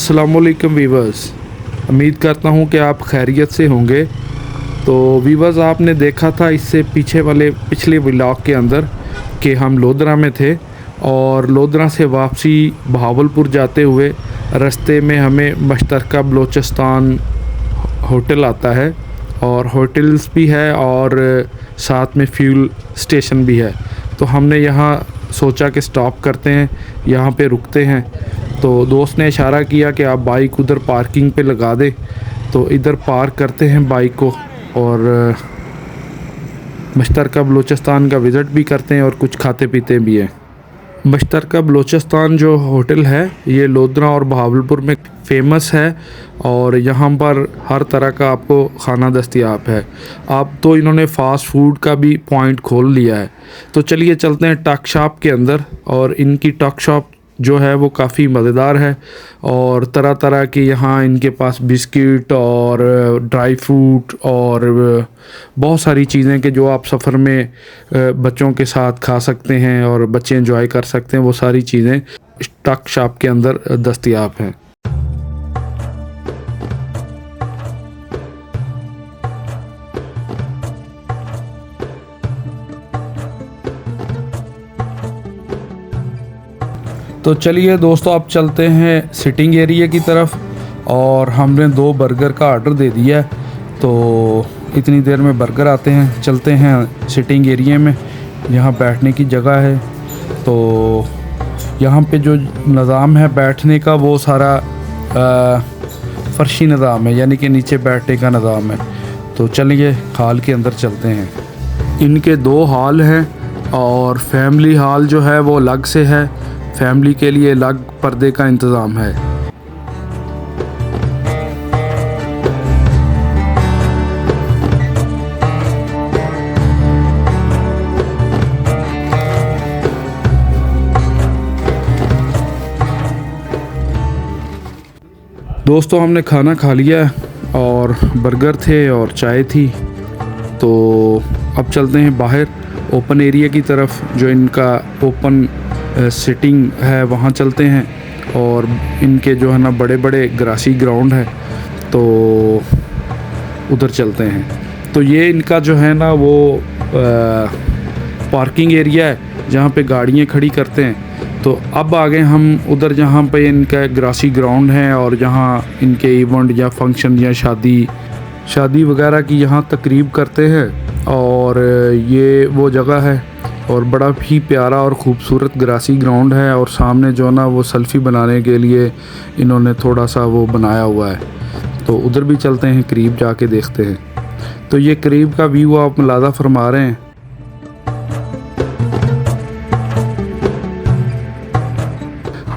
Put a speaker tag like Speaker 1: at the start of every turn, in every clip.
Speaker 1: अस्सलामुअलैकुम वीवर्स, उम्मीद करता हूँ कि आप खैरियत से होंगे। तो वीवर्स, आपने देखा था इससे पिछले व्लॉग के अंदर कि हम लोधरा में थे और लोधरा से वापसी बहावलपुर जाते हुए रास्ते में हमें मुश्तरका बलोचिस्तान होटल आता है और होटल्स भी है और साथ में फ्यूल स्टेशन भी है। तो हमने यहाँ सोचा कि स्टॉप करते हैं, यहाँ पे रुकते हैं। तो दोस्त ने इशारा किया कि आप बाइक उधर पार्किंग पे लगा दे, तो इधर पार्क करते हैं बाइक को और मुश्तरका बलोचिस्तान का विज़िट भी करते हैं और कुछ खाते पीते भी हैं। मुश्तरका बलोचिस्तान जो होटल है ये लोधरा और बहावलपुर में फ़ेमस है और यहाँ पर हर तरह का आपको खाना दस्तयाब है। अब तो इन्होंने फ़ास्ट फूड का भी पॉइंट खोल लिया है। तो चलिए चलते हैं टक शॉप के अंदर। और इनकी टक शॉप जो है वो काफ़ी मज़ेदार है और तरह तरह के यहाँ इनके पास बिस्किट और ड्राई फ्रूट और बहुत सारी चीज़ें कि जो आप सफ़र में बच्चों के साथ खा सकते हैं और बच्चे एंजॉय कर सकते हैं, वो सारी चीज़ें टक शॉप के अंदर दस्तयाब हैं। तो चलिए दोस्तों, अब चलते हैं सिटिंग एरिया की तरफ और हमने 2 बर्गर का ऑर्डर दे दिया है। तो इतनी देर में बर्गर आते हैं। चलते हैं सिटिंग एरिया में, यहाँ बैठने की जगह है। तो यहाँ पे जो निज़ाम है बैठने का वो सारा फर्शी निज़ाम है, यानी कि नीचे बैठने का निज़ाम है। तो चलिए हॉल के अंदर चलते हैं। इनके 2 हॉल हैं और फैमिली हॉल जो है वो अलग से है। फैमिली के लिए अलग पर्दे का इंतज़ाम है। दोस्तों, हमने खाना खा लिया और बर्गर थे और चाय थी। तो अब चलते हैं बाहर ओपन एरिया की तरफ, जो इनका ओपन सिटिंग है वहाँ चलते हैं। और इनके जो है ना बड़े बड़े ग्रासी ग्राउंड है, तो उधर चलते हैं। तो ये इनका जो है ना वो पार्किंग एरिया है जहाँ पे गाड़ियाँ खड़ी करते हैं। तो अब आ गए हम उधर जहाँ पे इनका ग्रासी ग्राउंड है और जहाँ इनके इवेंट या फंक्शन या शादी वगैरह की यहाँ तकरीब करते हैं। और ये वो जगह है और बड़ा ही प्यारा और ख़ूबसूरत ग्रासी ग्राउंड है। और सामने जो ना वो सेल्फ़ी बनाने के लिए इन्होंने थोड़ा सा वो बनाया हुआ है। तो उधर भी चलते हैं, करीब जाके देखते हैं। तो ये करीब का व्यू आप मुलाज़ा फरमा रहे हैं।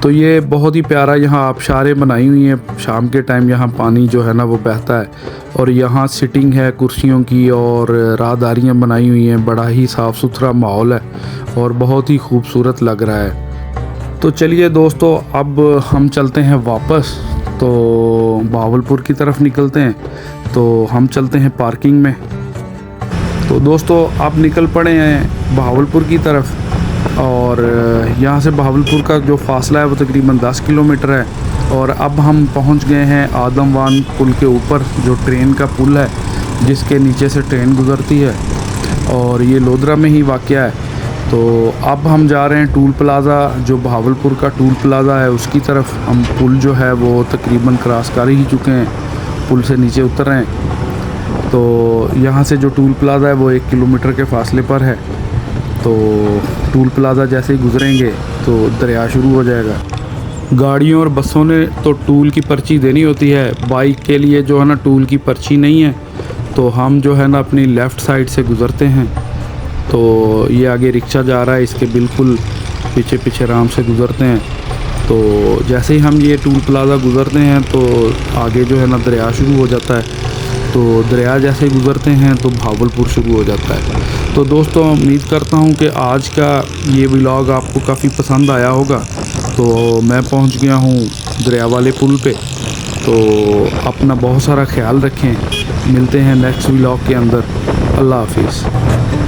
Speaker 1: तो ये बहुत ही प्यारा यहाँ आबशारें बनाई हुई हैं। शाम के टाइम यहाँ पानी जो है ना वो बहता है और यहाँ सिटिंग है कुर्सियों की और राहदारियाँ बनाई हुई हैं। बड़ा ही साफ़ सुथरा माहौल है और बहुत ही खूबसूरत लग रहा है। तो चलिए दोस्तों, अब हम चलते हैं वापस। तो बहावलपुर की तरफ निकलते हैं। तो हम चलते हैं पार्किंग में। तो दोस्तों, आप निकल पड़े हैं बहावलपुर की तरफ और यहाँ से बहावलपुर का जो फासला है वो तकरीबन 10 किलोमीटर है। और अब हम पहुँच गए हैं आदमवान पुल के ऊपर, जो ट्रेन का पुल है जिसके नीचे से ट्रेन गुज़रती है और ये लोधरा में ही वाक़या है। तो अब हम जा रहे हैं टूल प्लाज़ा, जो बहावलपुर का टूल प्लाज़ा है उसकी तरफ। हम पुल जो है वो तकरीबन क्रॉस कर ही चुके हैं, पुल से नीचे उतर रहे हैं। तो यहाँ से जो टूल प्लाज़ा है वो 1 किलोमीटर के फासले पर है। तो टूल प्लाज़ा जैसे ही गुज़रेंगे तो दरिया शुरू हो जाएगा। गाड़ियों और बसों ने तो टूल की पर्ची देनी होती है, बाइक के लिए जो है ना टूल की पर्ची नहीं है। तो हम जो है ना अपनी लेफ़्ट साइड से गुज़रते हैं। तो ये आगे रिक्शा जा रहा है, इसके बिल्कुल पीछे पीछे आराम से गुज़रते हैं। तो जैसे ही हम ये टूल प्लाज़ा गुज़रते हैं तो आगे जो है ना दरिया शुरू हो जाता है। तो दरिया जैसे गुज़रते हैं तो बहावलपुर शुरू हो जाता है। तो दोस्तों, उम्मीद करता हूँ कि आज का ये व्लॉग आपको काफ़ी पसंद आया होगा। तो मैं पहुँच गया हूँ दरिया वाले पुल पे। तो अपना बहुत सारा ख्याल रखें। मिलते हैं नेक्स्ट व्लॉग के अंदर। अल्लाह हाफिज़।